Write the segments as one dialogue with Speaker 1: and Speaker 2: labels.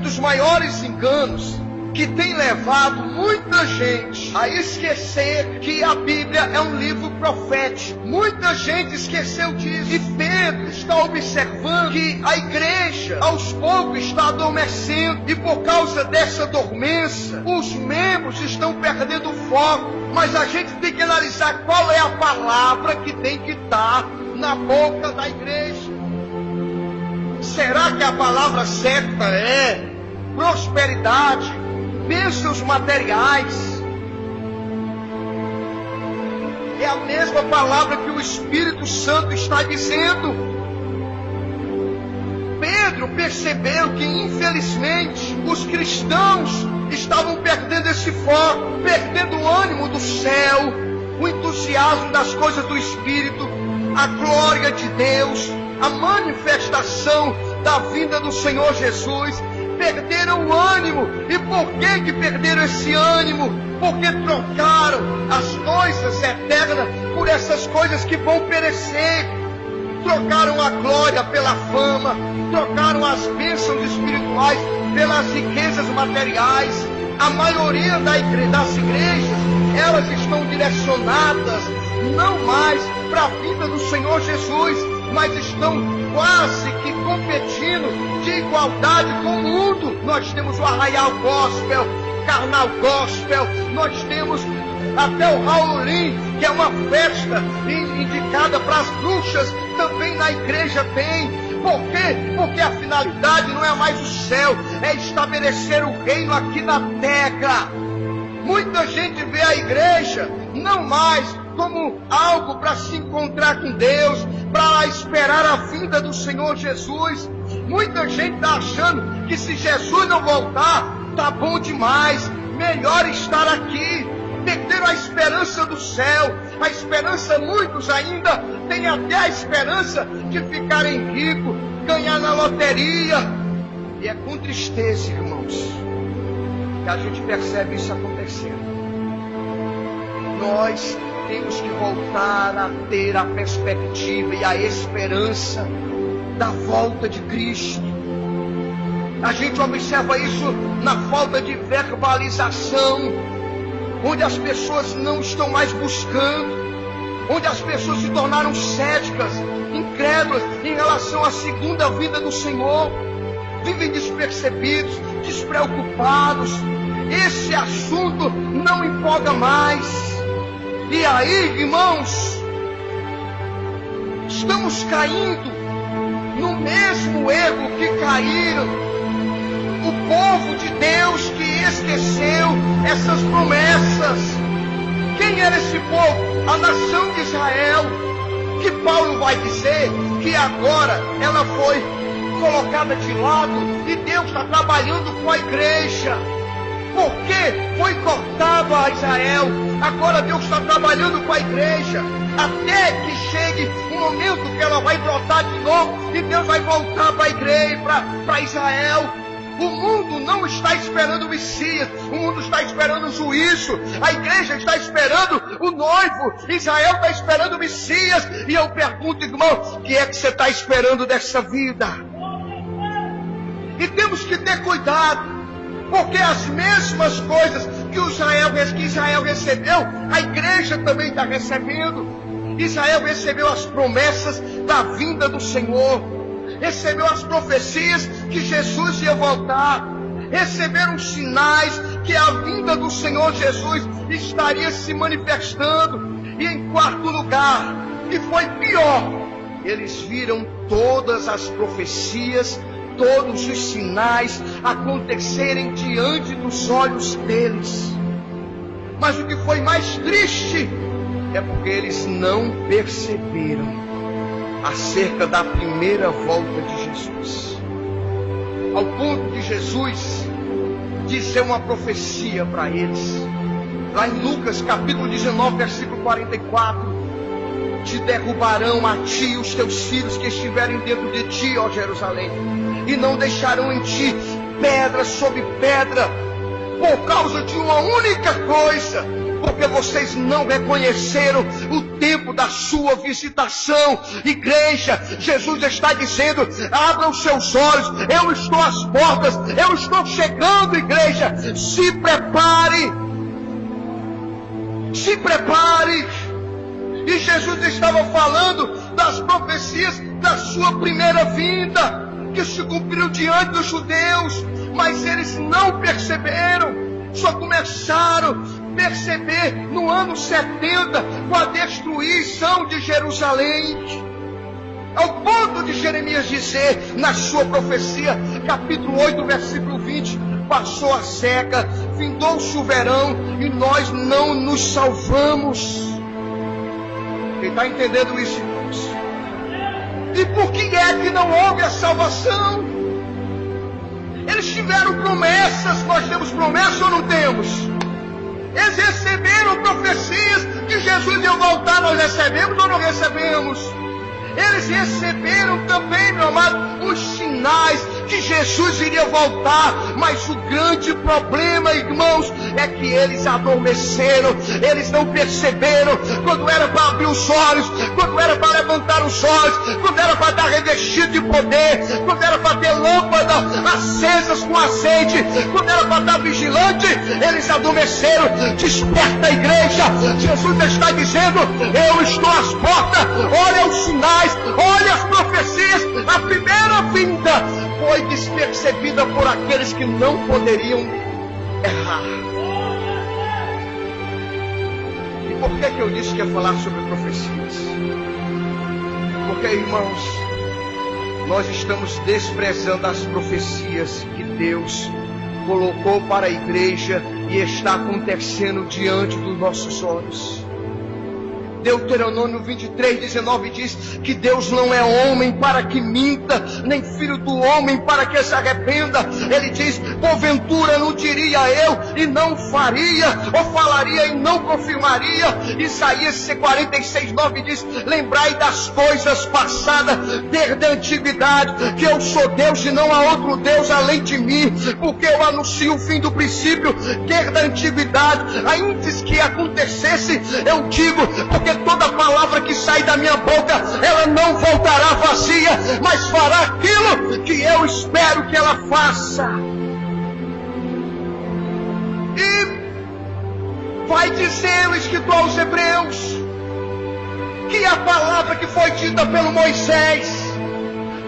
Speaker 1: dos maiores enganos que tem levado muita gente a esquecer que a Bíblia é um livro profético. Muita gente esqueceu disso. E Pedro está observando que a igreja aos poucos está adormecendo. E por causa dessa dormência, os membros estão perdendo o foco. Mas a gente tem que analisar qual é a palavra que tem que estar na boca da igreja. Será que a palavra certa é prosperidade, bênçãos materiais? É a mesma palavra que o Espírito Santo está dizendo. Pedro percebeu que, infelizmente, os cristãos estavam perdendo esse foco, perdendo o ânimo do céu, o entusiasmo das coisas do Espírito, a glória de Deus, a manifestação da vinda do Senhor Jesus. Perderam o ânimo. E por que perderam esse ânimo? Porque trocaram as coisas eternas por essas coisas que vão perecer. Trocaram a glória pela fama, trocaram as bênçãos espirituais pelas riquezas materiais. A maioria das igrejas, elas estão direcionadas não mais para a vida do Senhor Jesus, mas estão quase que competindo de igualdade com o mundo. Nós temos o Arraial Gospel, Carnal Gospel, nós temos até o Halloween, que é uma festa indicada para as bruxas, também na igreja tem. Por quê? Porque a finalidade não é mais o céu, é estabelecer o reino aqui na terra. Muita gente vê a igreja não mais como algo para se encontrar com Deus, para esperar a vinda do Senhor Jesus. Muita gente está achando que se Jesus não voltar, tá bom demais, melhor estar aqui. Perderam a esperança do céu, a esperança, muitos ainda têm até a esperança de ficarem ricos, ganhar na loteria. E é com tristeza, irmãos, que a gente percebe isso acontecendo. Nós temos que voltar a ter a perspectiva e a esperança da volta de Cristo. A gente observa isso na falta de verbalização, onde as pessoas não estão mais buscando, onde as pessoas se tornaram céticas, incrédulas em relação à segunda vinda do Senhor, vivem despercebidos, despreocupados. Esse assunto não empolga mais. E aí, irmãos, estamos caindo no mesmo erro que caíram o povo de Deus, que esqueceu essas promessas. Quem era esse povo? A nação de Israel, que Paulo vai dizer que agora ela foi colocada de lado e Deus está trabalhando com a igreja. Porque foi cortado a Israel, agora Deus está trabalhando com a igreja, até que chegue um momento que ela vai brotar de novo e Deus vai voltar para a igreja, para Israel. O mundo não está esperando o Messias, o mundo está esperando o juízo, a igreja está esperando o noivo, Israel está esperando o Messias. E eu pergunto, irmão, o que é que você está esperando dessa vida? E temos que ter cuidado, porque as mesmas coisas que Israel recebeu, a igreja também está recebendo. Israel recebeu as promessas da vinda do Senhor, recebeu as profecias que Jesus ia voltar, receberam os sinais que a vinda do Senhor Jesus estaria se manifestando. E em quarto lugar, que foi pior, eles viram todas as profecias, todos os sinais acontecerem diante dos olhos deles. Mas o que foi mais triste é porque eles não perceberam acerca da primeira volta de Jesus, ao ponto de Jesus dizer uma profecia para eles, lá em Lucas capítulo 19, versículo 44: te derrubarão a ti e os teus filhos que estiverem dentro de ti, ó Jerusalém, e não deixarão em ti pedra sobre pedra, por causa de uma única coisa, porque vocês não reconheceram o tempo da sua visitação. Igreja, Jesus está dizendo: abram seus olhos, eu estou às portas, eu estou chegando. Igreja, se prepare, se prepare. E Jesus estava falando das profecias da sua primeira vinda, que se cumpriram diante dos judeus, mas eles não perceberam, só começaram a perceber no ano 70, com a destruição de Jerusalém, ao ponto de Jeremias dizer na sua profecia, capítulo 8, versículo 20, passou a seca, findou-se o verão e nós não nos salvamos. Quem está entendendo isso, irmãos? E por que é que não houve a salvação? Eles tiveram promessas. Nós temos promessas ou não temos? Eles receberam profecias que Jesus ia voltar. Nós recebemos ou não recebemos? Eles receberam também, meu amado, os sinais que Jesus iria voltar. Mas o grande problema, irmãos, é que eles adormeceram. Eles não perceberam quando era para abrir os olhos, quando era para levantar os olhos, quando era para dar revestido de poder, quando era para ter lâmpadas acesas com azeite, quando era para estar vigilante. Eles adormeceram. Desperta, igreja. Jesus está dizendo: eu estou às portas. Olha os sinais, olha as profecias. A primeira vinda foi despercebida por aqueles que não poderiam errar. E por que eu disse que ia falar sobre profecias? Porque, irmãos, nós estamos desprezando as profecias que Deus colocou para a igreja e está acontecendo diante dos nossos olhos. Deuteronômio 23, 19 diz que Deus não é homem para que minta, nem filho do homem para que se arrependa. Ele diz: porventura não diria eu e não faria, ou falaria e não confirmaria. Isaías 46, 9 diz: lembrai das coisas passadas desde a antiguidade, que eu sou Deus e não há outro Deus além de mim, porque eu anuncio o fim do princípio desde a antiguidade. Antes que acontecesse, eu digo, porque toda palavra que sai da minha boca, ela não voltará vazia, mas fará aquilo que eu espero que ela faça. E vai dizer o escritor aos Hebreus que a palavra que foi dita pelo Moisés,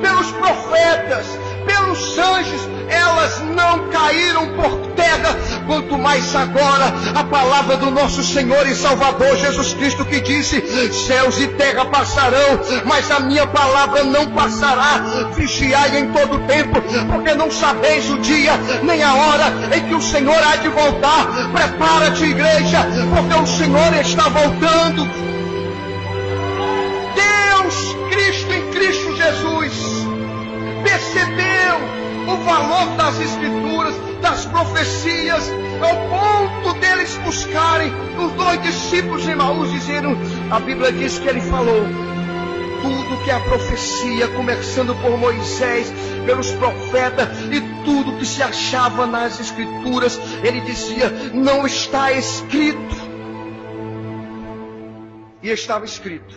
Speaker 1: pelos profetas, pelos anjos, elas não caíram por terra, quanto mais agora a palavra do nosso Senhor e Salvador Jesus Cristo, que disse: céus e terra passarão, mas a minha palavra não passará. Vigiai em todo tempo, porque não sabeis o dia nem a hora em que o Senhor há de voltar. Prepara-te, igreja, porque o Senhor está voltando. Deus, Cristo em Cristo Jesus, percebeu o valor das Escrituras, das profecias, ao ponto deles buscarem os 2 discípulos de Emaús, dizendo, a Bíblia diz que ele falou tudo que é a profecia, começando por Moisés, pelos profetas e tudo que se achava nas Escrituras. Ele dizia: não está escrito. E estava escrito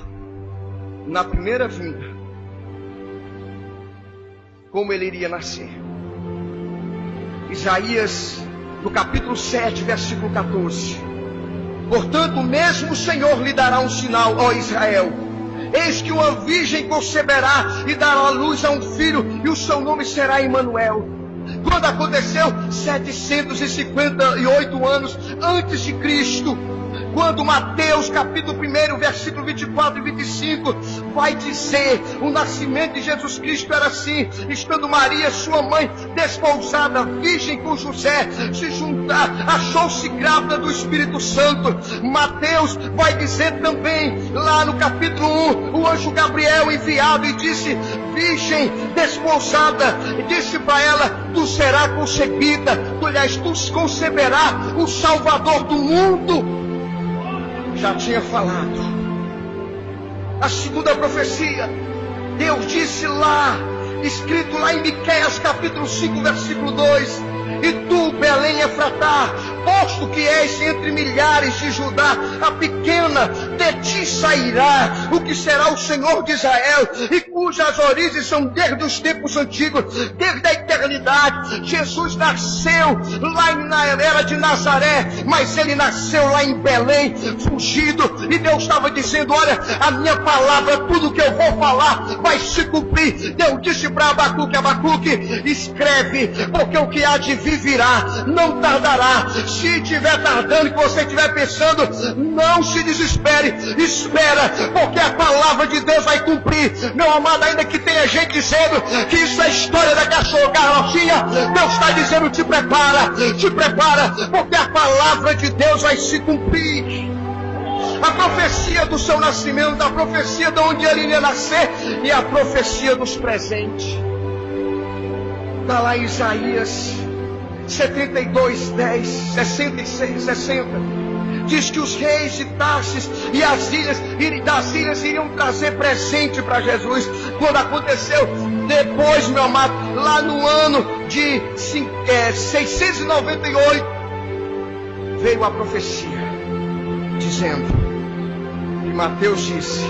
Speaker 1: na primeira vinda como ele iria nascer. Isaías, no capítulo 7, versículo 14: portanto, mesmo o Senhor lhe dará um sinal, ó Israel. Eis que uma virgem conceberá e dará à luz a um filho, e o seu nome será Emanuel. Quando aconteceu 758 anos antes de Cristo, quando Mateus capítulo 1, versículo 24 e 25 vai dizer, o nascimento de Jesus Cristo era assim: estando Maria, sua mãe, desposada, virgem com José, se juntar, achou-se grávida do Espírito Santo. Mateus vai dizer também, lá no capítulo 1, o anjo Gabriel enviado e disse: virgem desposada, disse para ela: tu serás concebida, tu conceberá o Salvador do mundo. Já tinha falado. A segunda profecia, Deus disse lá, escrito lá em Miqueias capítulo 5, versículo 2: e tu, Belém Efratá, posto que és entre milhares de Judá, a pequena, de ti sairá o que será o Senhor de Israel, e cujas origens são desde os tempos antigos, desde a eternidade. Jesus nasceu lá na era de Nazaré, mas ele nasceu lá em Belém, fugido, e Deus estava dizendo: olha, a minha palavra, tudo que eu vou falar vai se cumprir. Deus disse para Abacuque: Abacuque, escreve, porque o que há de vir virá, não tardará. Se estiver tardando, que você estiver pensando, não se desespere, espera, porque a palavra de Deus vai cumprir. Meu amado, ainda que tenha gente dizendo que isso é história da cachorro-carrocinha, Deus está dizendo: te prepara, porque a palavra de Deus vai se cumprir. A profecia do seu nascimento, a profecia de onde ele ia nascer, e a profecia dos presentes. Está lá em Isaías 72, 10, 66, 60. Diz que os reis de Tarsis e das ilhas iriam trazer presente para Jesus. Quando aconteceu depois, meu amado, lá no ano de 698, veio a profecia dizendo, e Mateus disse,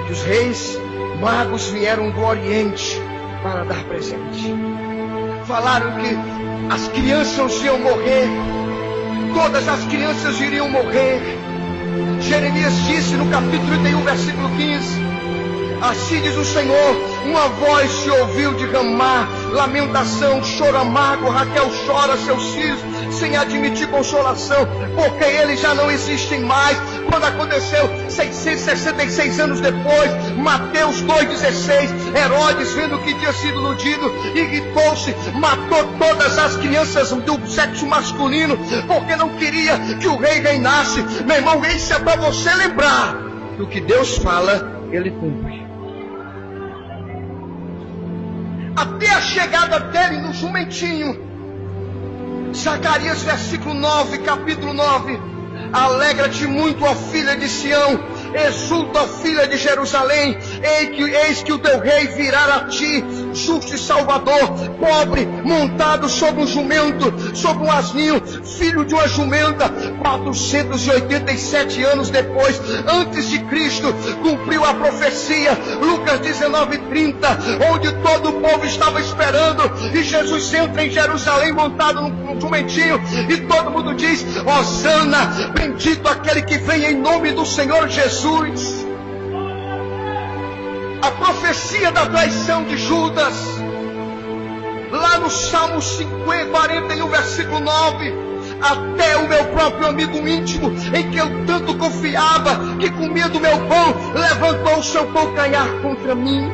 Speaker 1: que os reis magos vieram do Oriente para dar presente. Falaram que as crianças iam morrer, todas as crianças iriam morrer. Jeremias disse no capítulo 31, versículo 15, assim diz o Senhor, uma voz se ouviu de Ramá, lamentação, choro amargo, Raquel chora seus filhos, sem admitir consolação, porque eles já não existem mais. Quando aconteceu 666 anos depois, Mateus 2,16, Herodes, vendo que tinha sido iludido, irritou-se, matou todas as crianças do sexo masculino, porque não queria que o rei reinasse. Meu irmão, isso é para você lembrar do que Deus fala, ele cumpre. Até a chegada dele no jumentinho. Zacarias versículo 9, capítulo 9. Alegra-te muito, ó filha de Sião, exulta, ó filha de Jerusalém, eis que o teu rei virá a ti, justo e salvador, pobre, montado sobre um jumento, sobre um asninho, filho de uma jumenta. 487 anos depois, antes de Cristo, cumpriu a profecia, Lucas 19:30, onde todo o povo estava esperando, e Jesus entra em Jerusalém montado num jumentinho, e todo mundo diz, Hosana, bendito aquele que vem em nome do Senhor Jesus. A profecia da traição de Judas, lá no Salmo 41, versículo 9, até o meu próprio amigo íntimo, em que eu tanto confiava, que comia do meu pão, levantou o seu calcanhar contra mim.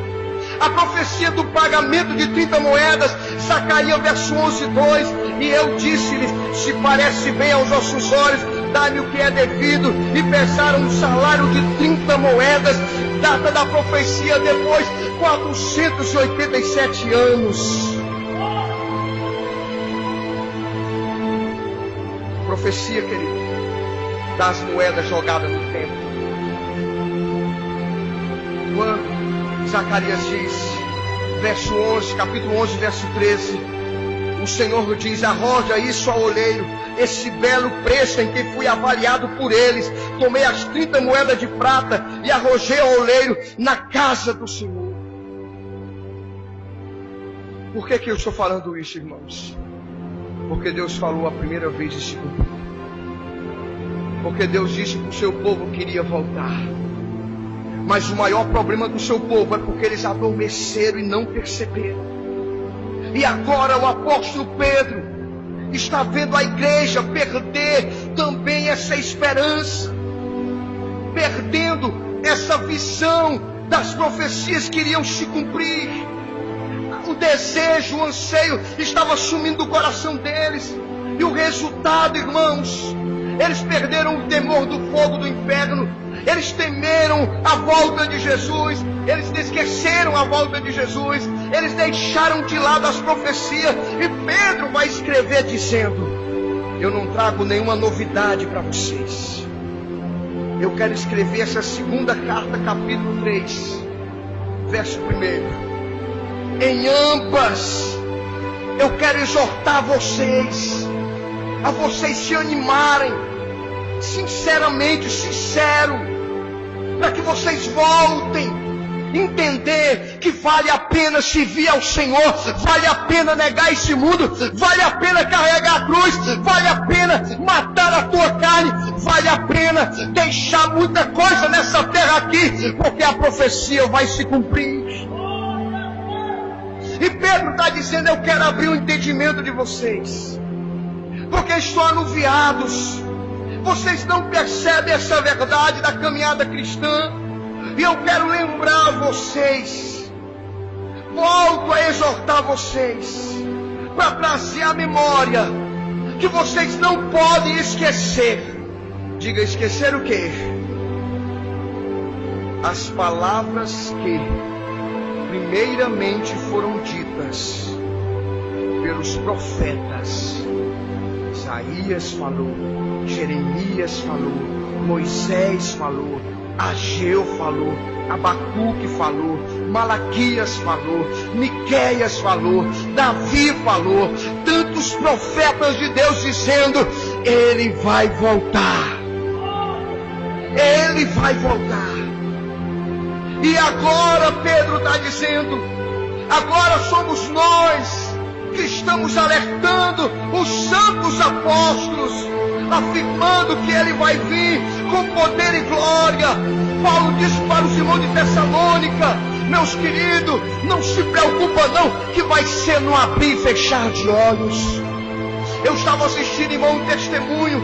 Speaker 1: A profecia do pagamento de 30 moedas, Zacarias verso 11, 2, e eu disse-lhes, se parece bem aos vossos olhos, dá-me o que é devido, e pesaram um salário de 30 moedas, data da profecia depois, 487 anos. Profecia, querido, das moedas jogadas no templo. Quando Zacarias diz, verso 11, capítulo 11, verso 13, o Senhor diz, arroja isso ao oleiro, esse belo preço em que fui avaliado por eles, tomei as 30 moedas de prata e arrojei ao oleiro na casa do Senhor. Por que eu estou falando isso, irmãos? Porque Deus falou a primeira vez e se cumpriu. Porque Deus disse que o seu povo queria voltar. Mas o maior problema do seu povo é porque eles adormeceram e não perceberam. E agora o apóstolo Pedro está vendo a igreja perder também essa esperança, perdendo essa visão das profecias que iriam se cumprir. O desejo, o anseio estava sumindo do coração deles. E o resultado, irmãos, eles perderam o temor do fogo do inferno. Eles temeram a volta de Jesus. Eles esqueceram a volta de Jesus. Eles deixaram de lado as profecias. E Pedro vai escrever dizendo, eu não trago nenhuma novidade para vocês. Eu quero escrever essa segunda carta, capítulo 3, verso 1. Em ambas, eu quero exortar vocês a vocês se animarem, sinceramente, sincero, para que vocês voltem. Entender que vale a pena servir ao Senhor, vale a pena negar esse mundo, vale a pena carregar a cruz, vale a pena matar a tua carne, vale a pena deixar muita coisa nessa terra aqui, porque a profecia vai se cumprir. E Pedro está dizendo: eu quero abrir o entendimento de vocês, porque estão anuviados, vocês não percebem essa verdade da caminhada cristã. E eu quero lembrar vocês, volto a exortar vocês, para trazer à memória, que vocês não podem esquecer. Diga, esquecer o quê? As palavras que primeiramente foram ditas pelos profetas. Isaías falou, Jeremias falou, Moisés falou, Ageu falou, Abacuque falou, Malaquias falou, Miqueias falou, Davi falou, tantos profetas de Deus dizendo: Ele vai voltar, Ele vai voltar. E agora Pedro está dizendo, agora somos nós que estamos alertando os santos apóstolos, afirmando que Ele vai vir com poder e glória. Paulo disse para os irmãos de Tessalônica: meus queridos, não se preocupa não, que vai ser no abrir e fechar de olhos. Eu estava assistindo, irmão, um testemunho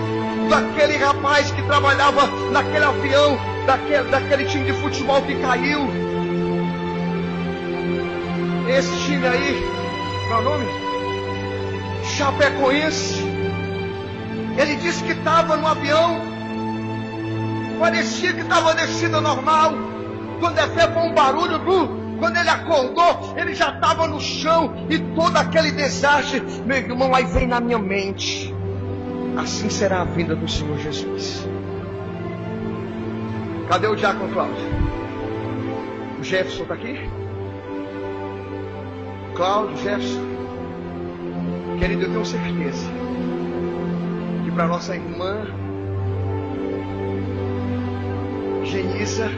Speaker 1: daquele rapaz que trabalhava naquele avião, daquele time de futebol que caiu. Esse time aí, qual é o nome? Chapecoense. Ele disse que estava no avião, parecia que estava descida normal. Quando foi um barulho, quando ele acordou, ele já estava no chão. E todo aquele desastre, meu irmão, aí vem na minha mente: assim será a vinda do Senhor Jesus. Cadê o diácono Cláudio? O Jefferson está aqui? Cláudio, Jefferson. Querido, eu tenho certeza que para nossa irmã Genisa,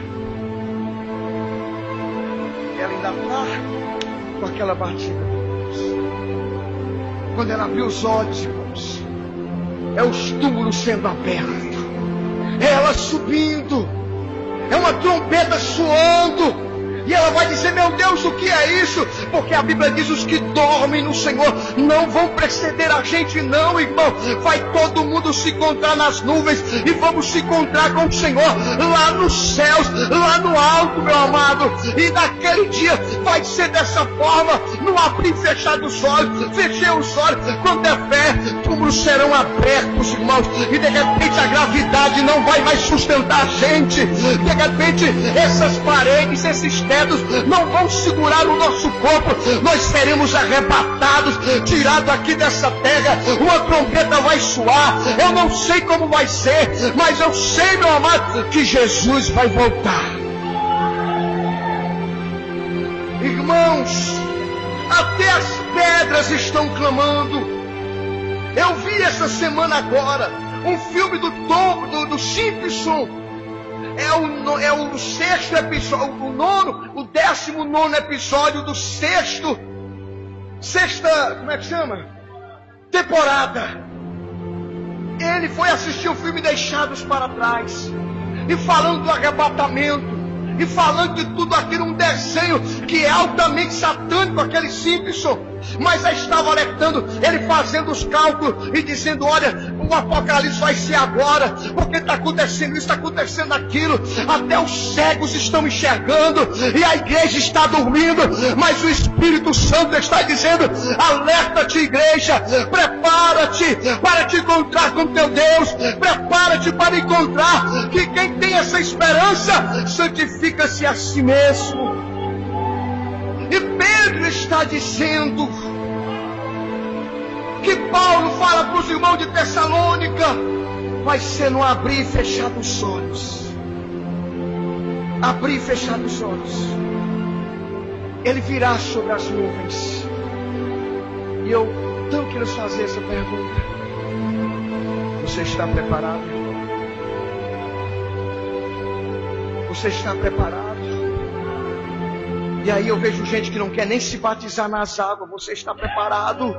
Speaker 1: ela ainda está com aquela batida. Quando ela abriu os olhos, irmãos, é os túmulos sendo abertos, é ela subindo, é uma trombeta soando. E ela vai dizer: meu Deus, o que é isso? Porque a Bíblia diz: os que dormem no Senhor não vão preceder a gente, não, irmão. Vai todo mundo se encontrar nas nuvens, e vamos se encontrar com o Senhor lá nos céus, lá no alto, meu amado. E naquele dia vai ser dessa forma: no abrir e fechar dos olhos, fechei os olhos, quando é fé, túmulos serão abertos, irmãos. E de repente a gravidade não vai mais sustentar a gente. De repente essas paredes, esses não vão segurar o nosso corpo. Nós seremos arrebatados, tirados aqui dessa terra. Uma trombeta vai soar. Eu não sei como vai ser, mas eu sei, meu amado, que Jesus vai voltar. Irmãos, até as pedras estão clamando. Eu vi essa semana agora um filme do Simpson. É o sexto episódio, o 19º episódio do sexta, como é que chama? Temporada. Ele foi assistir o filme Deixados para Trás, e falando do arrebatamento, e falando de tudo aquilo, um desenho que é altamente satânico, aquele Simpson, mas já estava alertando, ele fazendo os cálculos e dizendo: olha, o apocalipse vai ser agora, porque está acontecendo isso, está acontecendo aquilo, até os cegos estão enxergando, e a igreja está dormindo, mas o Espírito Santo está dizendo: alerta-te, igreja, prepara-te para te encontrar com teu Deus, prepara-te para encontrar que quem tem essa esperança santifica-se a si mesmo. E Pedro está dizendo que Paulo fala para os irmãos de Tessalônica: vai ser no abrir e fechar dos olhos. Abrir e fechar dos olhos. Ele virá sobre as nuvens. E eu então quero fazer essa pergunta: Você está preparado, irmão? Você está preparado? E aí eu vejo gente que não quer nem se batizar nas águas. Você está preparado?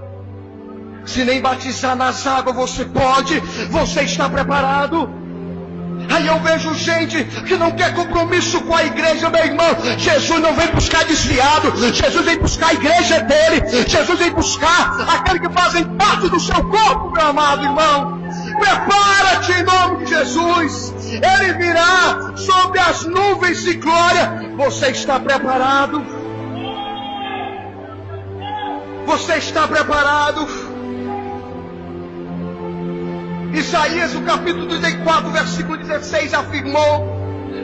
Speaker 1: Se nem batizar nas águas você pode, você está preparado? Aí eu vejo gente que não quer compromisso com a igreja, meu irmão. Jesus não vem buscar desviado. Jesus vem buscar a igreja dele. Jesus vem buscar aqueles que fazem parte do seu corpo, meu amado irmão. Prepara-te em nome de Jesus. Ele virá sobre as nuvens de glória. Você está preparado? Você está preparado? Isaías, no capítulo 34, versículo 16, afirmou: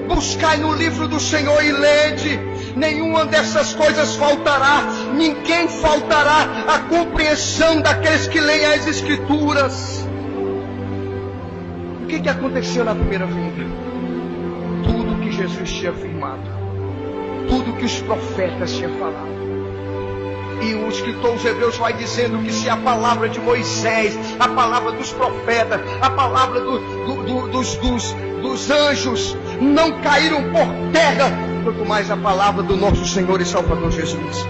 Speaker 1: buscai no livro do Senhor e lede, nenhuma dessas coisas faltará, ninguém faltará a compreensão daqueles que leem as Escrituras. O que aconteceu na primeira vinda? Tudo que Jesus tinha afirmado, tudo que os profetas tinham falado. E o escritor aos Hebreus vai dizendo que se a palavra de Moisés, a palavra dos profetas, a palavra dos anjos não caíram por terra, quanto mais a palavra do nosso Senhor e Salvador Jesus.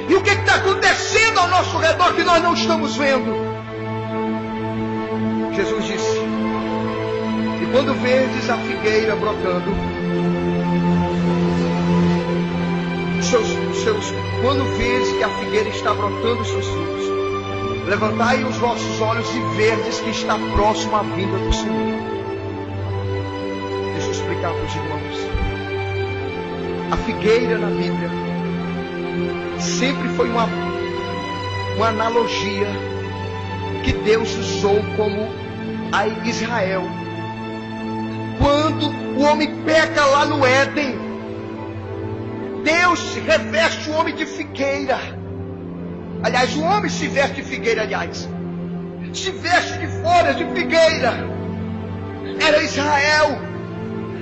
Speaker 1: E o que está acontecendo ao nosso redor que nós não estamos vendo? Jesus disse: e quando verdes a figueira brotando, quando vês que a figueira está brotando os seus frutos, levantai os vossos olhos e verdes que está próximo à vinda do Senhor. Deixa eu explicar para os irmãos. A figueira na Bíblia sempre foi uma analogia que Deus usou como a Israel. Quando o homem peca lá no Éden, Deus reveste o homem de figueira. Aliás, o homem se veste de figueira, se veste de folhas de figueira. Era Israel,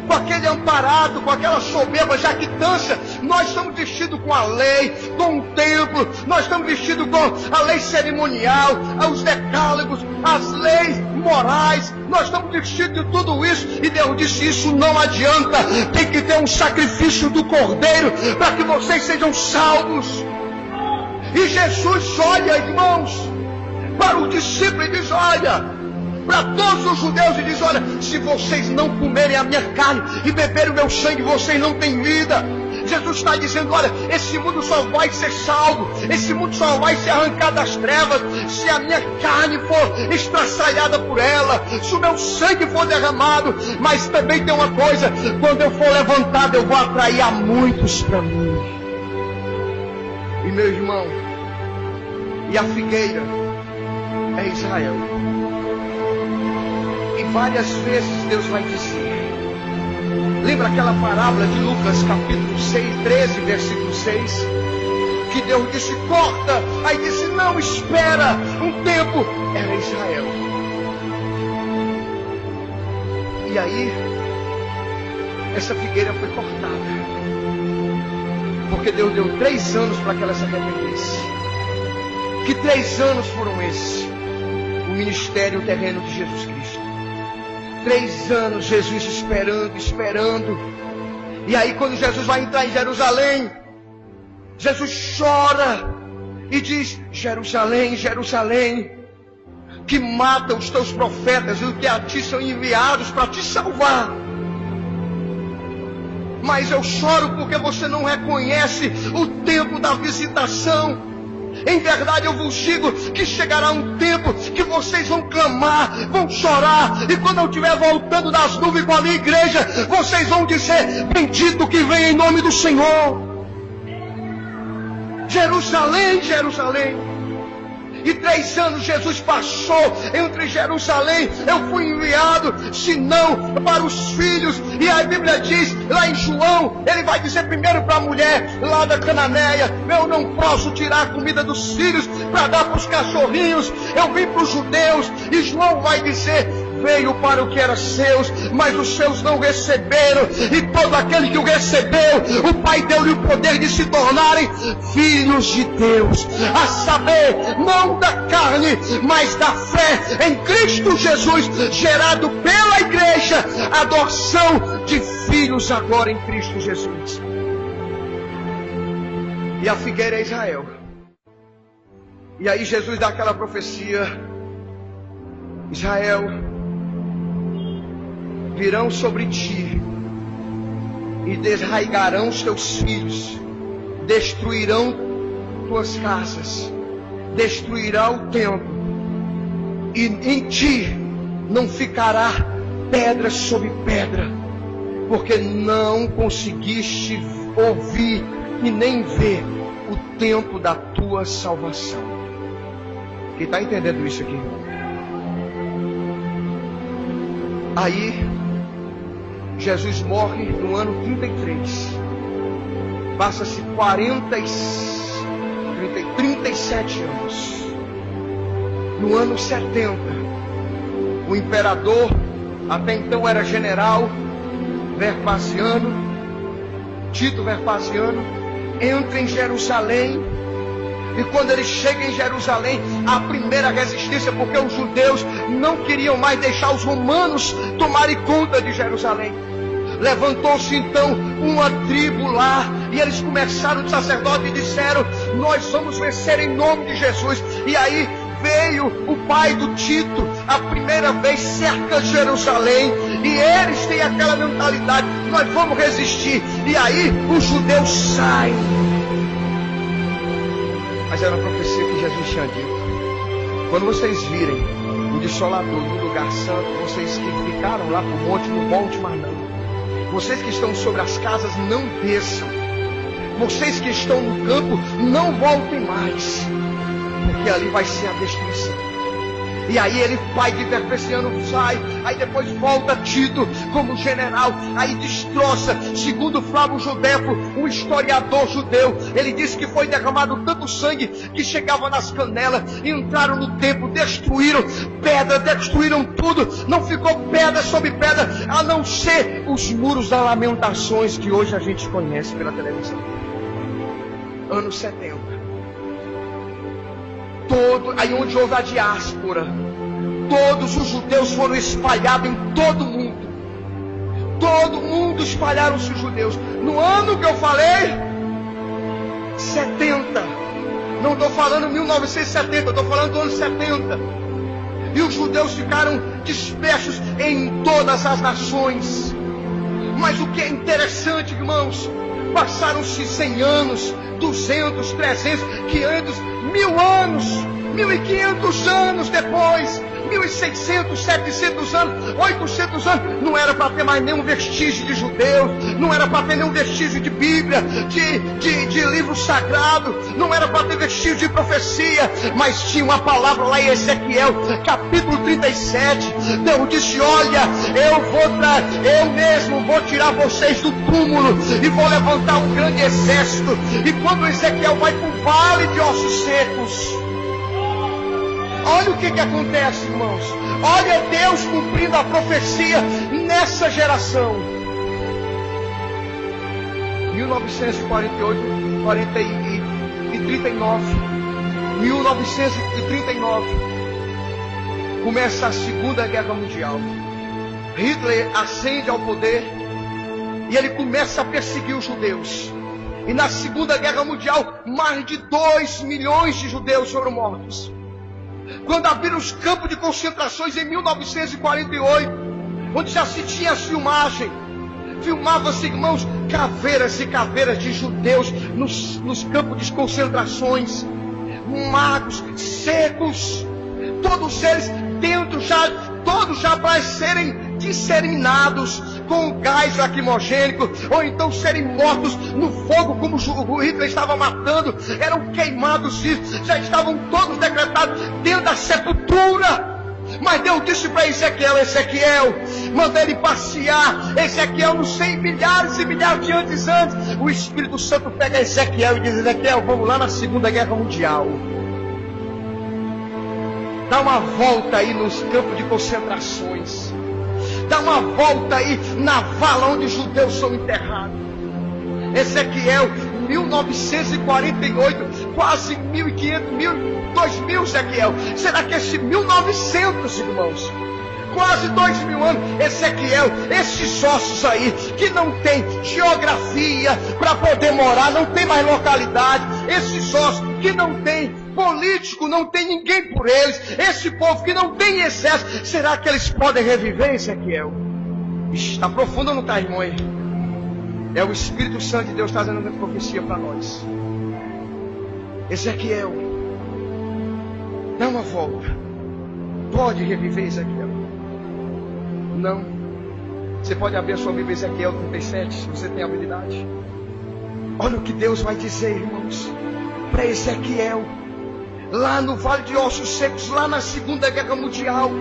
Speaker 1: com aquele amparado, com aquela soberba jactância. Nós estamos vestidos com a lei, com o templo, nós estamos vestidos com a lei cerimonial, os decálogos, as leis morais. Nós estamos vestidos de tudo isso. E Deus disse: isso não adianta, tem que ter um sacrifício do Cordeiro para que vocês sejam salvos. E Jesus olha, irmãos, para os discípulos e diz: olha, para todos os judeus, e diz: olha, se vocês não comerem a minha carne e beberem o meu sangue, vocês não têm vida. Jesus está dizendo: olha, esse mundo só vai ser salvo, esse mundo só vai ser arrancado das trevas se a minha carne for estraçalhada por ela, se o meu sangue for derramado. Mas também tem uma coisa: quando eu for levantado, eu vou atrair a muitos para mim. E meu irmão, e a figueira é Israel. E várias vezes Deus vai dizer, lembra aquela parábola de Lucas capítulo 13, versículo 6? Que Deus disse: corta. Aí disse: não, espera um tempo. Era Israel. E aí essa figueira foi cortada, porque Deus deu 3 anos para que ela se arrependesse. Que 3 anos foram esses? O ministério terreno de Jesus Cristo. 3 anos Jesus esperando. E aí quando Jesus vai entrar em Jerusalém, Jesus chora e diz: Jerusalém, Jerusalém, que mata os teus profetas e os que a ti são enviados para te salvar. Mas eu choro porque você não reconhece o tempo da visitação. Em verdade eu vos digo que chegará um tempo que vocês vão clamar, vão chorar, e quando eu estiver voltando das nuvens com a minha igreja, vocês vão dizer: bendito que vem em nome do Senhor. Jerusalém, Jerusalém. E 3 anos Jesus passou entre Jerusalém. Eu fui enviado, senão para os filhos. E a Bíblia diz lá em João, ele vai dizer primeiro para a mulher lá da Cananeia: eu não posso tirar a comida dos filhos para dar para os cachorrinhos. Eu vim para os judeus. E João vai dizer: veio para o que era seus, mas os seus não receberam. E todo aquele que o recebeu, o Pai deu-lhe o poder de se tornarem filhos de Deus, a saber, não da carne, mas da fé em Cristo Jesus, gerado pela igreja, a adoção de filhos agora em Cristo Jesus. E a figueira é Israel. E aí Jesus dá aquela profecia: Israel, virão sobre ti e desraigarão os teus filhos, destruirão tuas casas, destruirá o templo, e em ti não ficará pedra sobre pedra, porque não conseguiste ouvir e nem ver o tempo da tua salvação. Quem está entendendo isso aqui? Aí Jesus morre no ano 33. Passa-se 37 anos. No ano 70, o imperador, até então era general, Vespasiano, Tito Vespasiano, entra em Jerusalém. E quando ele chega em Jerusalém, a primeira resistência, porque os judeus não queriam mais deixar os romanos tomarem conta de Jerusalém. Levantou-se então uma tribo lá, e eles começaram, os sacerdotes disseram: nós vamos vencer em nome de Jesus. E aí veio o pai do Tito, a primeira vez cerca Jerusalém, e eles têm aquela mentalidade: nós vamos resistir. E aí os judeus saem. Mas era uma profecia que Jesus tinha dito: quando vocês virem o Desolador no lugar santo, vocês que ficaram lá pro monte, não volte mais não. Vocês que estão sobre as casas, não desçam. Vocês que estão no campo, não voltem mais, porque ali vai ser a destruição. E aí ele, pai de Vespasiano, sai. Aí depois volta Tito como general. Aí destroça. Segundo Flávio Josefo, um historiador judeu, ele disse que foi derramado tanto sangue que chegava nas canelas. Entraram no templo, destruíram pedra, destruíram tudo. Não ficou pedra sobre pedra, a não ser os muros das lamentações que hoje a gente conhece pela televisão. Anos 70. Aí onde houve a diáspora, todos os judeus foram espalhados em todo o mundo. Todo mundo espalharam-se os judeus. No ano que eu falei, 70. Não estou falando 1970, estou falando do ano 70. E os judeus ficaram dispersos em todas as nações. Mas o que é interessante, irmãos, passaram-se 100 anos, 200, 300, 500, 1000 anos, 1500 anos depois, 1600, 700 anos, 800 anos, não era para ter mais nenhum vestígio de judeus, não era para ter nenhum vestígio de Bíblia, de livro sagrado, não era para ter vestígio de profecia, mas tinha uma palavra lá em Ezequiel, capítulo 37, Deus disse: olha, eu mesmo vou tirar vocês do túmulo, e vou levantar um grande exército. E quando Ezequiel vai para o vale de ossos secos, olha o que acontece, irmãos. Olha Deus cumprindo a profecia nessa geração. 1948, 1939, começa a Segunda Guerra Mundial. Hitler ascende ao poder e ele começa a perseguir os judeus. E na Segunda Guerra Mundial, mais de 2 milhões de judeus foram mortos. Quando abriram os campos de concentrações em 1948, onde já se tinha a filmagem, filmava-se, irmãos, caveiras e caveiras de judeus nos campos de concentrações, magros, secos, todos eles dentro já, todos já para serem disseminados com gás lacrimogênico, ou então serem mortos no fogo, como o Hitler estava matando, eram queimados, já estavam todos decretados dentro da sepultura. Mas Deus disse para Ezequiel, manda ele passear. Ezequiel, não sei, milhares e milhares de anos antes, o Espírito Santo pega Ezequiel e diz: Ezequiel, vamos lá na Segunda Guerra Mundial. Dá uma volta aí nos campos de concentrações. Dá uma volta aí na vala onde os judeus são enterrados. Ezequiel, 1948, quase 1.500, 2.000, Ezequiel. Será que esse 1900, irmãos? Quase 2.000 anos, Ezequiel, esses ossos aí, que não tem geografia para poder morar, não tem mais localidade, esses ossos que não tem político, não tem ninguém por eles, esse povo que não tem exército, será que eles podem reviver, Ezequiel? Está profundo ou não está, irmão? É o Espírito Santo de Deus trazendo uma profecia para nós. Ezequiel, dá uma volta. Pode reviver, Ezequiel? Não. Você pode abrir a sua Bíblia, Ezequiel 37, se você tem habilidade. Olha o que Deus vai dizer, irmãos, para Ezequiel, lá no Vale de Ossos Secos, lá na Segunda Guerra Mundial.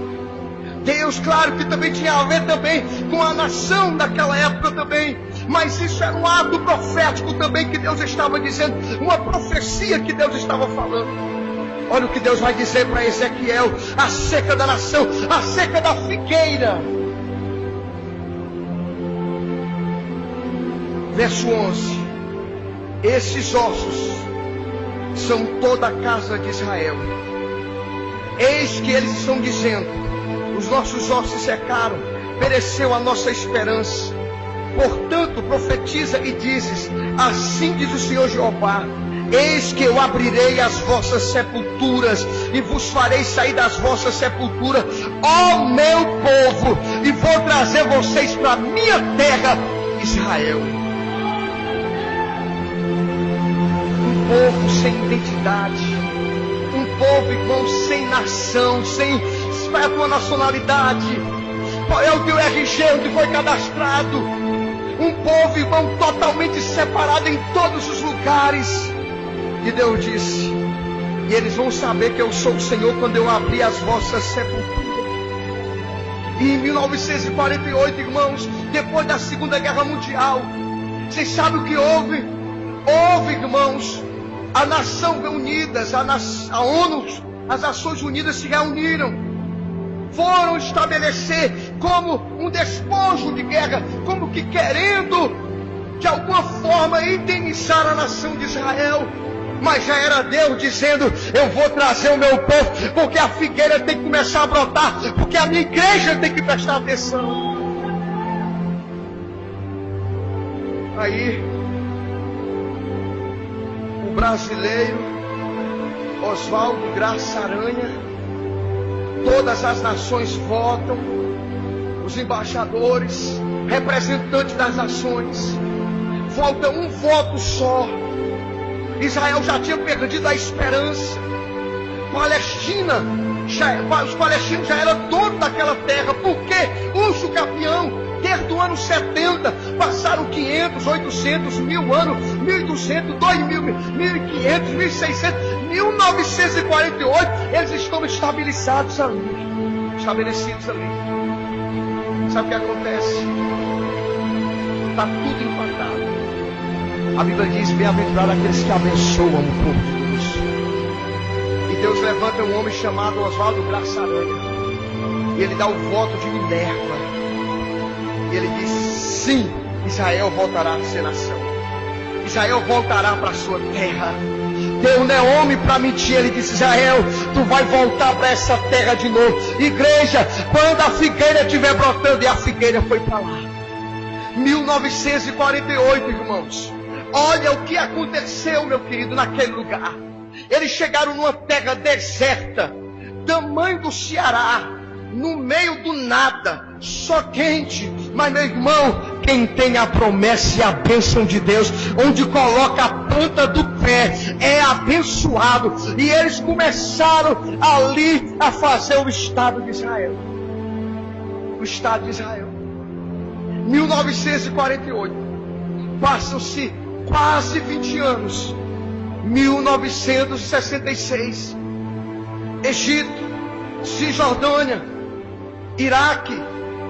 Speaker 1: Deus, claro que também tinha a ver também com a nação daquela época também, mas isso era um ato profético também que Deus estava dizendo, uma profecia que Deus estava falando. Olha o que Deus vai dizer para Ezequiel acerca da nação, acerca da figueira. Verso 11: esses ossos são toda a casa de Israel. Eis que eles estão dizendo: os nossos ossos se secaram, pereceu a nossa esperança. Portanto, profetiza e dizes: assim diz o Senhor Jeová: eis que eu abrirei as vossas sepulturas e vos farei sair das vossas sepulturas, ó meu povo, e vou trazer vocês para a minha terra, Israel. Um povo sem identidade, um povo, irmão, sem nação, sem a tua nacionalidade, qual é o teu RG, onde foi cadastrado. Um povo, irmão, totalmente separado em todos os lugares. E Deus disse: e eles vão saber que eu sou o Senhor quando eu abrir as vossas sepulturas. E em 1948, irmãos, depois da Segunda Guerra Mundial, vocês sabem o que houve? Houve, irmãos, a nação unidas, a ONU, as Nações Unidas se reuniram, foram estabelecer como um despojo de guerra, como que querendo de alguma forma indenizar a nação de Israel. Mas já era Deus dizendo: eu vou trazer o meu povo, porque a figueira tem que começar a brotar, porque a minha igreja tem que prestar atenção. Aí o brasileiro Oswaldo Graça Aranha, todas as nações votam, os embaixadores, representantes das nações, falta um voto só. Israel já tinha perdido a esperança. Os palestinos já eram donos daquela terra, porque Uso Capião, desde o ano 70, passaram 500, 800, 1000 anos, 1200, 2000, 1500, 1600, 1948, eles estão estabelecidos ali. Sabe o que acontece? Está tudo empatado. A Bíblia diz: bem-aventurado aqueles que abençoam o povo de Deus. E Deus levanta um homem chamado Oswaldo Graça Aranha, e ele dá o voto de Minerva, e ele diz: sim, Israel voltará a ser nação, Israel voltará para a sua terra. Deus não é homem para mentir. Ele disse: Israel, tu vai voltar para essa terra de novo. Igreja, quando a figueira estiver brotando, e a figueira foi para lá. 1948, irmãos, olha o que aconteceu, meu querido, naquele lugar. Eles chegaram numa terra deserta, tamanho do Ceará, no meio do nada, só quente. Mas, meu irmão, quem tem a promessa e a bênção de Deus, onde coloca a planta do pé, é abençoado. E eles começaram ali a fazer o Estado de Israel. O Estado de Israel. 1948. Passam-se quase 20 anos. 1966. Egito, Cisjordânia, Iraque,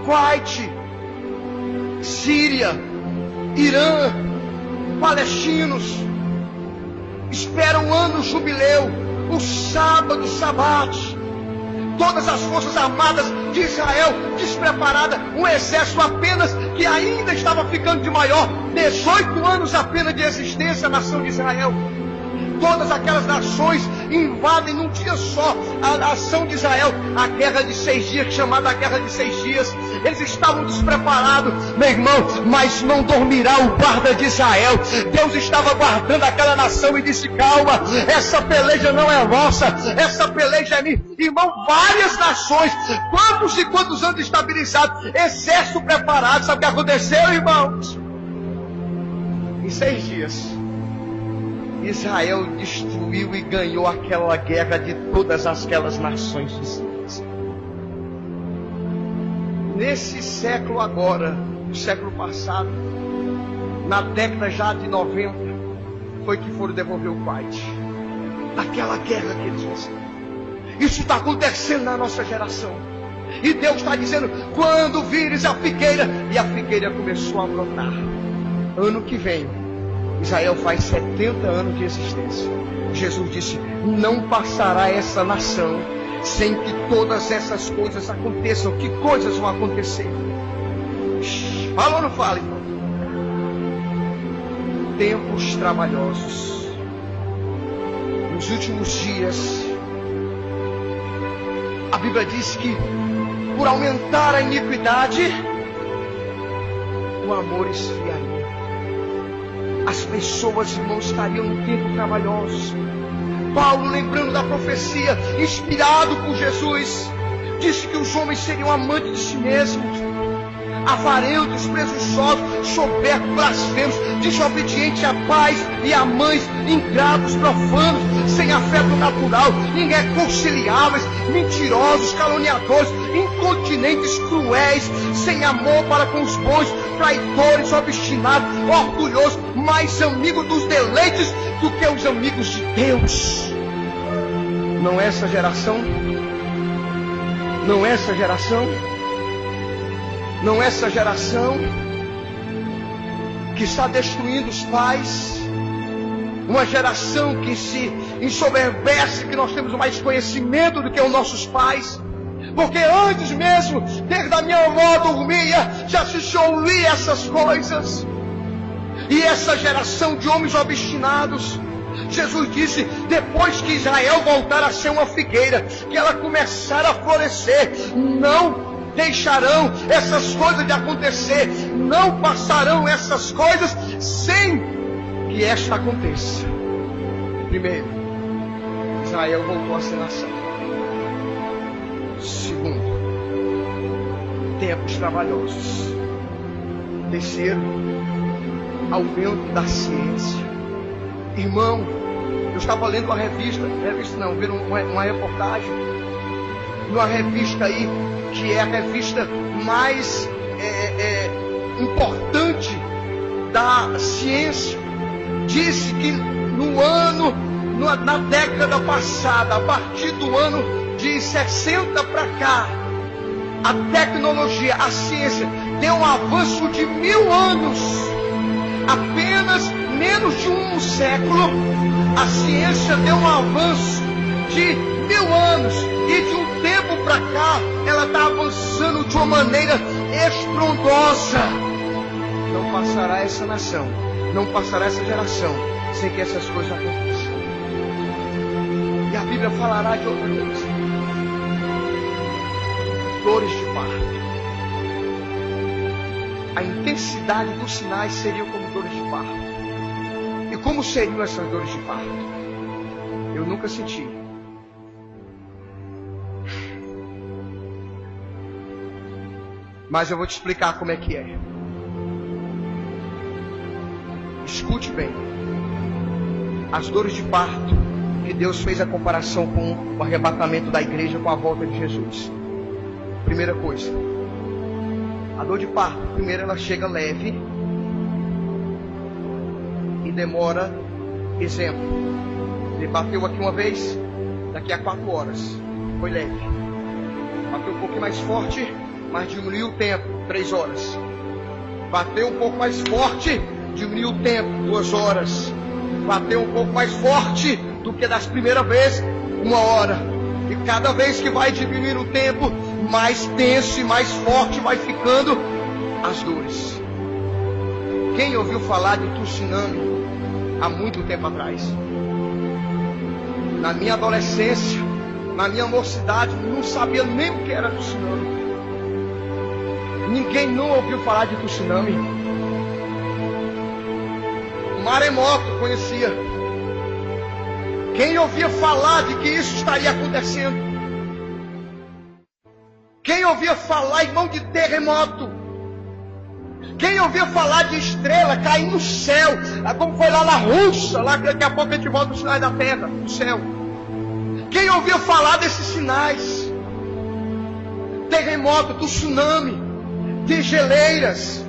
Speaker 1: Kuwait, Síria, Irã, palestinos esperam um ano jubileu, o sábado, sabate. todas as forças armadas de Israel despreparada, um exército apenas que ainda estava ficando de maior, 18 anos apenas de existência a nação de Israel. Todas aquelas nações invadem num dia só a nação de Israel. A guerra de 6 dias, chamada a guerra de 6 dias. Eles estavam despreparados, meu irmão, mas não dormirá o guarda de Israel. Deus estava guardando aquela nação e disse: calma, essa peleja não é vossa, essa peleja é minha. Irmão, várias nações, quantos e quantos anos estabilizados, exército preparado. Sabe o que aconteceu, irmãos? Em 6 dias Israel destruiu e ganhou aquela guerra de todas aquelas nações vizinhas. Nesse século agora, no século passado, na década já de 90, foi que foram devolver o Kuwait. Daquela guerra que eles fizeram. Isso está acontecendo na nossa geração. E Deus está dizendo: quando vires a figueira, e a figueira começou a brotar. Ano que vem, Israel faz 70 anos de existência. Jesus disse: não passará essa nação sem que todas essas coisas aconteçam. Que coisas vão acontecer? Fala ou não fala, irmão? Tempos trabalhosos. Nos últimos dias, a Bíblia diz que por aumentar a iniquidade, o amor esfriaria. As pessoas, irmãos, estariam em tempos trabalhosos. Paulo, lembrando da profecia, inspirado por Jesus, disse que os homens seriam amantes de si mesmos, avarentos, presunçosos, soberbos, blasfemos, desobedientes a pais e a mães, ingratos, profanos, sem afeto natural, irreconciliáveis, mentirosos, caluniadores, incontinentes, cruéis, sem amor para com os bons, traidores, obstinados, orgulhosos, mais amigos dos deleites do que os amigos de Deus. Não é essa geração? Não é essa geração? Não é essa geração que está destruindo os pais? Uma geração que se ensoberbece, que nós temos mais conhecimento do que os nossos pais. Porque antes mesmo, desde a minha avó dormia, já se ouvia essas coisas. E essa geração de homens obstinados, Jesus disse: depois que Israel voltar a ser uma figueira, que ela começar a florescer, não deixarão essas coisas de acontecer, não passarão essas coisas sem que esta aconteça. Primeiro, Israel voltou a ser nação. Segundo, tempos trabalhosos. Terceiro, aumento da ciência. Irmão, eu estava lendo uma vendo uma reportagem numa revista aí, que é a revista mais importante da ciência. Disse que na década passada, a partir do ano de 60 para cá, a tecnologia, a ciência deu um avanço de 1000 anos. Apenas menos de um século, a ciência deu um avanço de 1000 anos. E de um tempo para cá, ela está avançando de uma maneira estrondosa. Não passará essa nação, não passará essa geração sem que essas coisas aconteçam. E a Bíblia falará de outra coisa: dores de parto. A intensidade dos sinais seria como dores de parto. E como seriam essas dores de parto? Eu nunca senti. Mas eu vou te explicar como é que é. Escute bem. As dores de parto, que Deus fez a comparação com o arrebatamento da igreja com a volta de Jesus. Primeira coisa, a dor de parto, primeiro ela chega leve e demora. Exemplo, ele bateu aqui uma vez, daqui a 4 horas, foi leve. Bateu um pouquinho mais forte, mas diminuiu o tempo, 3 horas. Bateu um pouco mais forte, diminuiu o tempo, 2 horas. Bateu um pouco mais forte do que das primeiras vezes, 1 hora. E cada vez que vai diminuindo o tempo, mais tenso e mais forte vai ficando as dores. Quem ouviu falar de tsunami há muito tempo atrás? Na minha adolescência, na minha mocidade, não sabia nem o que era tsunami. Ninguém não ouviu falar de tsunami. Maremoto conhecia. Quem ouvia falar de que isso estaria acontecendo? Quem ouvia falar, irmão, de terremoto? Quem ouvia falar de estrela caindo no céu? Como foi lá na Rússia, lá daqui a pouco a gente volta os sinais da terra, no céu. Quem ouvia falar desses sinais? Terremoto, tsunami, de geleiras.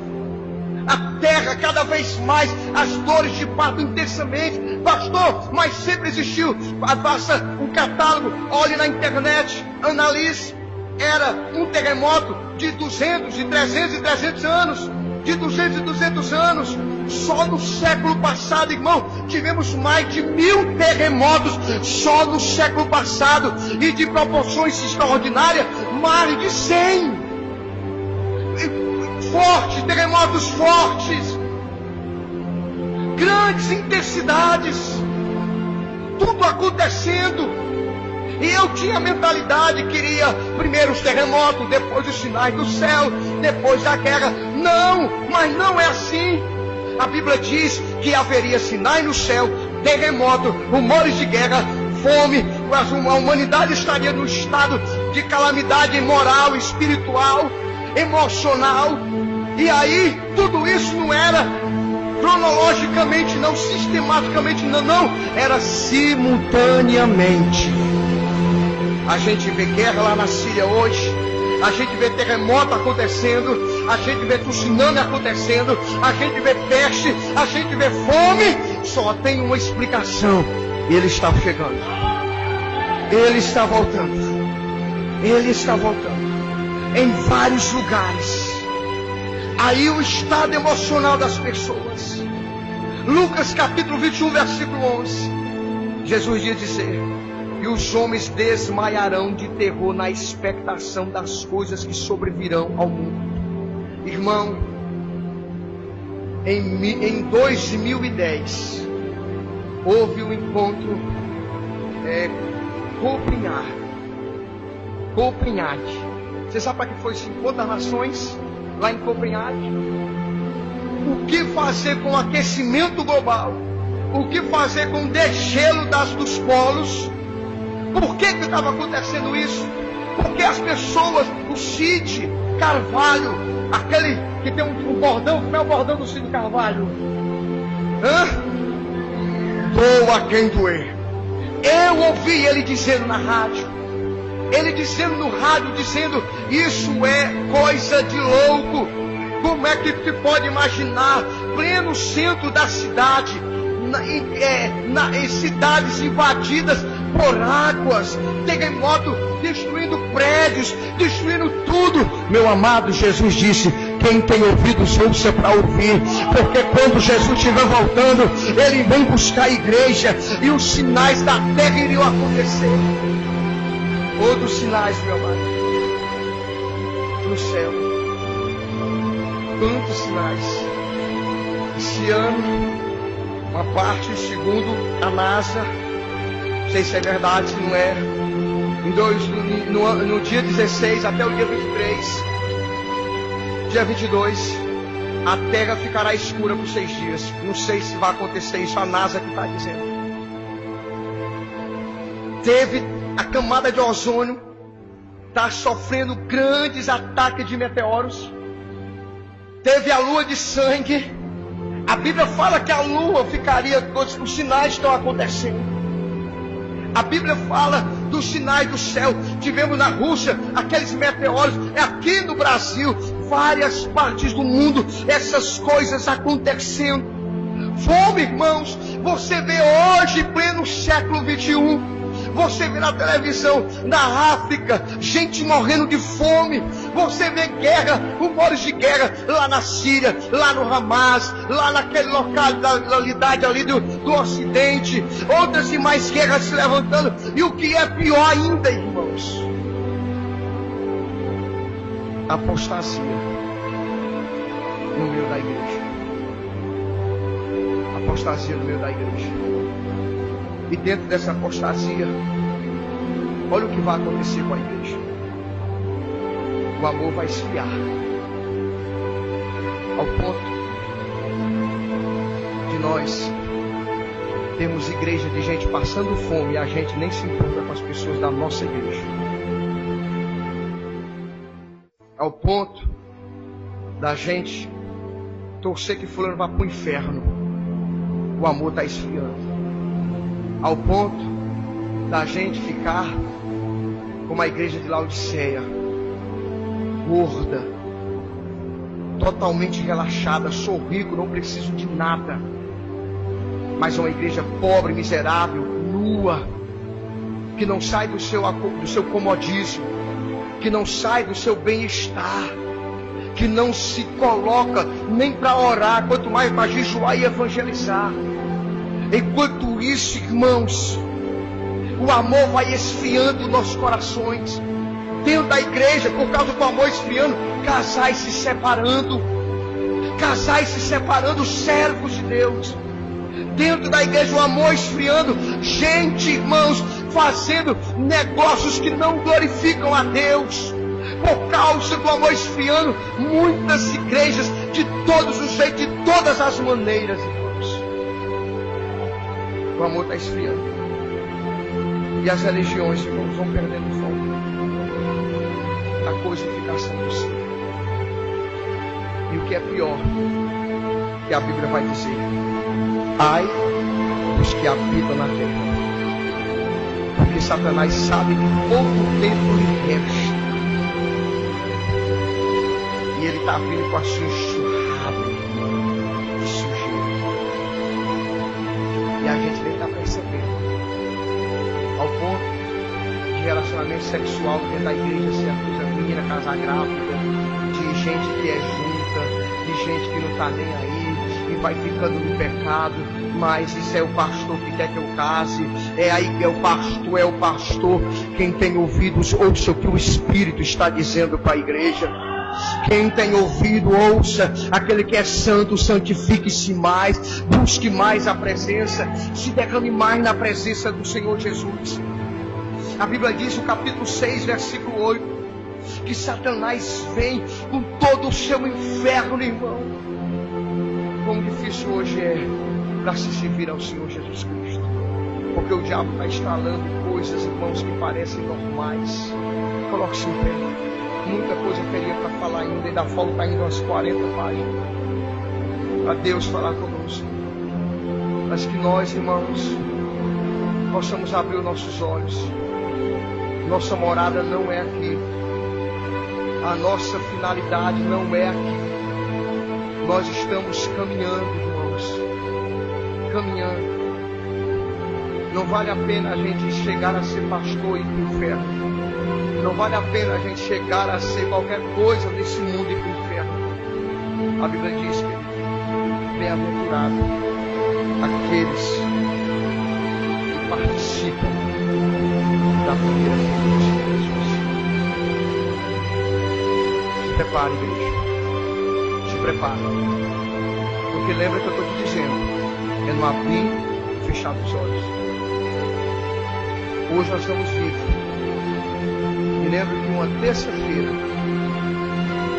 Speaker 1: A terra cada vez mais, as dores de parto intensamente. Pastor, mas sempre existiu. Faça um catálogo, olhe na internet, analise. Era um terremoto de 200, de 300 e 300 anos. De 200 e 200 anos. Só no século passado, irmão, tivemos mais de 1000 terremotos. Só no século passado. E de proporções extraordinárias, mais de 100. Fortes, terremotos fortes, grandes intensidades, tudo acontecendo. E eu tinha a mentalidade, queria primeiro os terremotos, depois os sinais do céu, depois a guerra. Não, mas não é assim. A Bíblia diz que haveria sinais no céu, terremoto, rumores de guerra, fome, a humanidade estaria num estado de calamidade moral, espiritual, emocional. E aí, tudo isso não era cronologicamente, não, sistematicamente, não, era simultaneamente. A gente vê guerra lá na Síria hoje, a gente vê terremoto acontecendo, a gente vê tsunami acontecendo, a gente vê peste, a gente vê fome. Só tem uma explicação: ele está chegando, ele está voltando, ele está voltando em vários lugares. Aí o estado emocional das pessoas. Lucas capítulo 21, versículo 11. Jesus ia dizer: e os homens desmaiarão de terror na expectação das coisas que sobrevirão ao mundo. Irmão, em 2010 houve um encontro Copenhague. Você sabe para que foi esse encontro das nações? Lá em Copenhague. O que fazer com o aquecimento global? O que fazer com o degelo dos polos? Por que estava acontecendo isso? Porque as pessoas, o Cid Carvalho, aquele que tem um bordão, como é o bordão do Cid Carvalho? Doa quem doer. Eu ouvi ele dizendo na rádio. Ele dizendo no rádio, dizendo: isso é coisa de louco. Como é que se pode imaginar, pleno centro da cidade, em cidades invadidas por águas, terremoto destruindo prédios, destruindo tudo. Meu amado, Jesus disse: quem tem ouvidos ouça para ouvir, porque quando Jesus estiver voltando, ele vem buscar a igreja e os sinais da terra iriam acontecer. Outros sinais, meu amado, no céu. Quantos sinais? Esse ano, uma parte, segundo a NASA, não sei se é verdade, se não é, no dia 16 até o dia 23, dia 22, a terra ficará escura por 6 dias. Não sei se vai acontecer isso, a NASA que está dizendo. A camada de ozônio está sofrendo grandes ataques de meteoros. Teve a lua de sangue. A Bíblia fala que a lua ficaria, os sinais estão acontecendo. A Bíblia fala dos sinais do céu. Tivemos na Rússia aqueles meteoros. Aqui no Brasil, várias partes do mundo, essas coisas acontecendo. Fome, irmãos. Você vê hoje, pleno século 21, você vê na televisão, na África, gente morrendo de fome, Você vê guerra, rumores de guerra lá na Síria, lá no Hamas, lá naquele localidade ali do Ocidente, outras e mais guerras se levantando. E o que é pior ainda, irmãos, apostasia no meio da igreja. Apostasia no meio da igreja. E dentro dessa apostasia, olha o que vai acontecer com a igreja. O amor vai esfriar ao ponto de nós termos igreja de gente passando fome e a gente nem se importa com as pessoas da nossa igreja. Ao ponto da gente torcer que fulano vá para o inferno. O amor está esfriando. Ao ponto da gente ficar como a igreja de Laodiceia, gorda, totalmente relaxada. Sou rico, não preciso de nada. Mas é uma igreja pobre, miserável, nua, que não sai do seu comodismo, que não sai do seu bem-estar, que não se coloca nem para orar, quanto mais para jejuar e evangelizar. Enquanto isso, irmãos, o amor vai esfriando nossos corações. Dentro da igreja, por causa do amor esfriando, casais se separando, servos de Deus. Dentro da igreja, o amor esfriando, gente, irmãos, fazendo negócios que não glorificam a Deus. Por causa do amor esfriando, muitas igrejas de todos os jeitos, de todas as maneiras, irmãos. O amor está esfriando. E as religiões, irmãos, vão perdendo fogo. A coisificação do ser. E o que é pior, que a Bíblia vai dizer: ai dos que habitam na terra, porque Satanás sabe que pouco tempo lhe resta, e ele está vindo com a sua enxurrada de sujeira, e a gente nem está percebendo, ao ponto de relacionamento sexual dentro da igreja ser a coisa menina, casar grávida, de gente que é junta, de gente que não está nem aí, e vai ficando no pecado. Mas isso é o pastor que quer que eu case, é o pastor. Quem tem ouvidos, ouça o que o Espírito está dizendo para a igreja. Quem tem ouvido, ouça. Aquele que é santo, santifique-se mais, busque mais a presença, se derrame mais na presença do Senhor Jesus. A Bíblia diz, no capítulo 6, versículo 8, que Satanás vem com todo o seu inferno, irmão. Como difícil hoje é para se servir ao Senhor Jesus Cristo, porque o diabo está instalando coisas, irmãos, que parecem normais. Coloque-se em pé. Muita coisa eu teria para falar ainda falta ainda umas 40 páginas para Deus falar conosco, mas que nós, irmãos, possamos abrir os nossos olhos. Nossa morada não é aqui, a nossa finalidade não é aqui. Nós estamos caminhando, irmãos, caminhando. Não vale a pena a gente chegar a ser pastor e ir para o inferno. Não vale a pena a gente chegar a ser qualquer coisa nesse mundo e ir para o inferno. A Bíblia diz que bem-aventurado aqueles que participam da primeira vinda de Jesus. Se prepare, igreja. Se prepare. Porque lembra que eu estou te dizendo, é no abrir e fechar os olhos. Hoje nós estamos vivos. Me lembro que uma terça-feira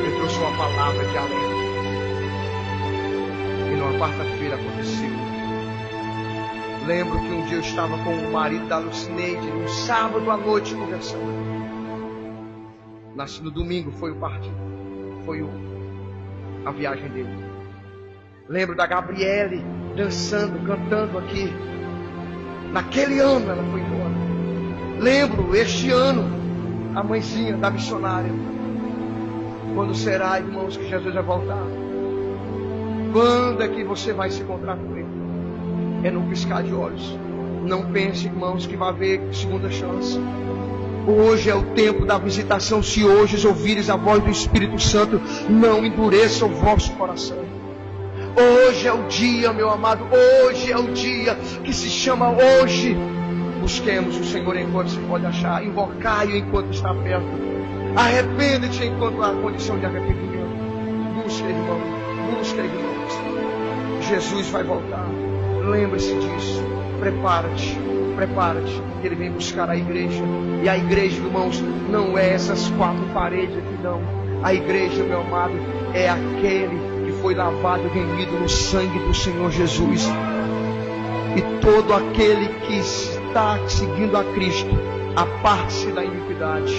Speaker 1: eu trouxe uma palavra de alerta. E numa quarta-feira aconteceu. Lembro que um dia eu estava com o marido da Lucineide, no sábado à noite, conversando. No domingo foi o partido, foi a viagem dele. Lembro da Gabriele dançando, cantando aqui. Naquele ano ela foi embora. Lembro, este ano, a mãezinha da missionária. Quando será, irmãos, que Jesus vai voltar? Quando é que você vai se encontrar com Ele? É no piscar de olhos. Não pense, irmãos, que vai haver segunda chance. Hoje é o tempo da visitação. Se hoje ouvires a voz do Espírito Santo, não endureça o vosso coração. Hoje é o dia, meu amado. Hoje é o dia que se chama hoje. Busquemos o Senhor enquanto se pode achar. Invocai-o enquanto está perto. Arrepende-te enquanto há condição de arrependimento. Busca, irmão. Busca, irmãos. Jesus vai voltar. Lembre-se disso. Prepara-te. Prepara-te. Ele vem buscar a igreja. E a igreja, irmãos, não é essas quatro paredes aqui, não. A igreja, meu amado, é aquele que foi lavado e remido no sangue do Senhor Jesus. E todo aquele que está seguindo a Cristo, aparte-se da iniquidade.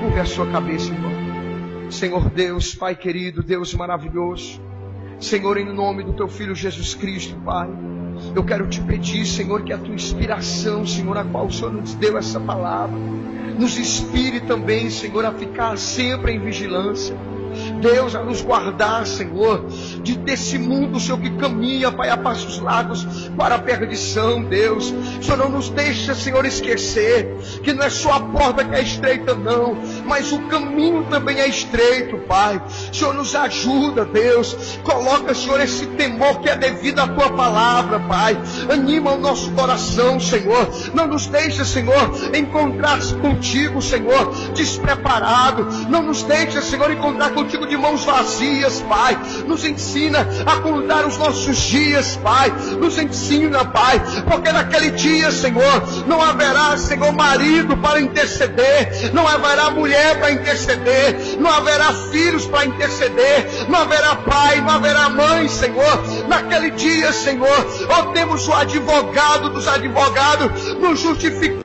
Speaker 1: Curve a sua cabeça, irmão. Senhor Deus, Pai querido, Deus maravilhoso. Senhor, em nome do Teu Filho Jesus Cristo, Pai, eu quero Te pedir, Senhor, que a Tua inspiração, Senhor, a qual o Senhor nos deu essa palavra, nos inspire também, Senhor, a ficar sempre em vigilância. Deus, a nos guardar, Senhor, desse mundo, Senhor, que caminha, Pai, a passos largos para a perdição, Deus. O Senhor não nos deixa, Senhor, esquecer que não é só a porta que é estreita, não, mas o caminho também é estreito, Pai. O Senhor nos ajuda, Deus. Coloca, Senhor, esse temor que é devido à Tua palavra, Pai. Anima o nosso coração, Senhor. Não nos deixa, Senhor, encontrar-se contigo, Senhor, despreparado. Não nos deixa, Senhor, encontrar contigo de mãos vazias, Pai. Nos ensina a contar os nossos dias, Pai. Nos ensina, Pai, porque naquele dia, Senhor, não haverá, Senhor, marido para interceder, não haverá mulher para interceder, não haverá filhos para interceder, não haverá pai, não haverá mãe, Senhor. Naquele dia, Senhor, ó, temos o advogado dos advogados nos justificando.